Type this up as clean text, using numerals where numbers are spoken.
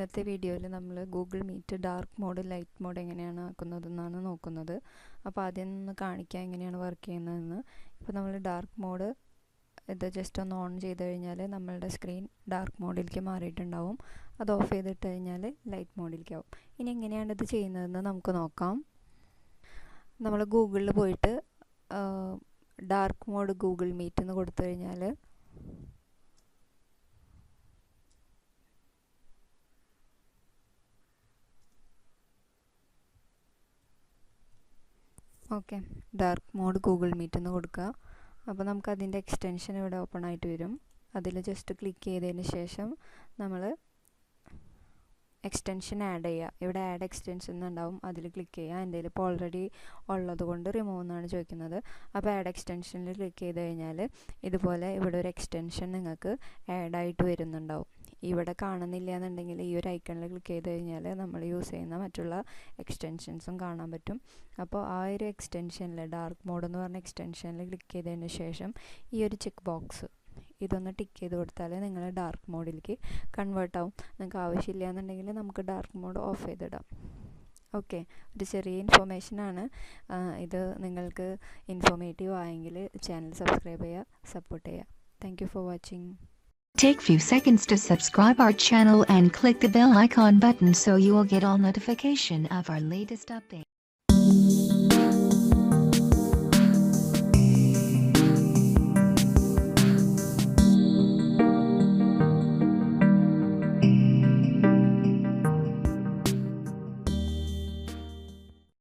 ഇന്നത്തെ വീഡിയോയിൽ നമ്മൾ Google meet dark mode light mode എങ്ങനെയാണ് ആക്കുന്നതെന്നാണ് നോക്കുന്നത്. അപ്പോൾ ആദ്യം ഒന്ന് കാണിക്കാം എങ്ങനെയാണ് വർക്ക് ചെയ്യുന്നതെന്ന്. ഇപ്പോൾ നമ്മൾ ഡാർക്ക് മോഡ് ഇത് ജസ്റ്റ് ഒന്ന് ഓൺ ചെയ്ത് കഴിഞ്ഞാൽ നമ്മളുടെ സ്ക്രീൻ ഡാർക്ക് മോഡിലേക്ക് മാറിയിട്ടുണ്ടാവും. അത് ഓഫ് ചെയ്തിട്ട് കഴിഞ്ഞാൽ ലൈറ്റ് മോഡിലേക്ക് ആവും. ഇനി എങ്ങനെയാണ് ഇത് ചെയ്യുന്നതെന്ന് നമുക്ക് നോക്കാം. നമ്മൾ ഗൂഗിളിൽ പോയിട്ട് ഡാർക്ക് മോഡ് ഗൂഗിൾ മീറ്റ് എന്ന് കൊടുത്തു കഴിഞ്ഞാൽ okay, dark mode Google meet എന്ന് കൊടുക്കുക. അപ്പോൾ നമുക്ക് അതിൻ്റെ എക്സ്റ്റൻഷൻ ഇവിടെ ഓപ്പൺ ആയിട്ട് വരും. അതിൽ ജസ്റ്റ് ക്ലിക്ക് ചെയ്തതിന് ശേഷം നമ്മൾ എക്സ്റ്റൻഷൻ ആഡ് ചെയ്യുക. ഇവിടെ ആഡ് എക്സ്റ്റൻഷൻ എന്നുണ്ടാവും, അതിൽ ക്ലിക്ക് ചെയ്യുക. എൻ്റെ കയ്യിൽ ഇപ്പോൾ ഓൾറെഡി ഉള്ളത് കൊണ്ട് റിമൂവ് എന്നാണ് ചോദിക്കുന്നത്. അപ്പോൾ ആഡ് എക്സ്റ്റൻഷനിൽ ക്ലിക്ക് ചെയ്ത് കഴിഞ്ഞാൽ ഇതുപോലെ ഇവിടെ ഒരു എക്സ്റ്റൻഷൻ നിങ്ങൾക്ക് ആഡായിട്ട് വരുന്നുണ്ടാവും. ഇവിടെ കാണുന്നില്ല എന്നുണ്ടെങ്കിൽ ഈ ഒരു ഐക്കണിൽ ക്ലിക്ക് ചെയ്ത് കഴിഞ്ഞാൽ നമ്മൾ യൂസ് ചെയ്യുന്ന മറ്റുള്ള എക്സ്റ്റൻഷൻസും കാണാൻ പറ്റും. അപ്പോൾ ആ ഒരു എക്സ്റ്റൻഷനിൽ ഡാർക്ക് മോഡ് എന്ന് പറഞ്ഞ എക്സ്റ്റൻഷനിൽ ക്ലിക്ക് ചെയ്തതിന് ശേഷം ഈ ഒരു ചെക്ക് ബോക്സ് ഇതൊന്ന് ടിക്ക് ചെയ്ത് കൊടുത്താൽ നിങ്ങൾ ഡാർക്ക് മോഡിലേക്ക് കൺവേർട്ട് ആവും. നിങ്ങൾക്ക് ആവശ്യമില്ല എന്നുണ്ടെങ്കിൽ നമുക്ക് ഡാർക്ക് മോഡ് ഓഫ് ചെയ്തിടാം. ഓക്കെ, ഒരു ചെറിയ ഇൻഫോർമേഷനാണ് ഇത്. നിങ്ങൾക്ക് ഇൻഫോർമേറ്റീവ് ആയെങ്കിൽ ചാനൽ സബ്സ്ക്രൈബ് ചെയ്യുക, സപ്പോർട്ട് ചെയ്യുക. Thank you for watching. Take few seconds to subscribe our channel and click the bell icon button so you will get all notification of our latest update.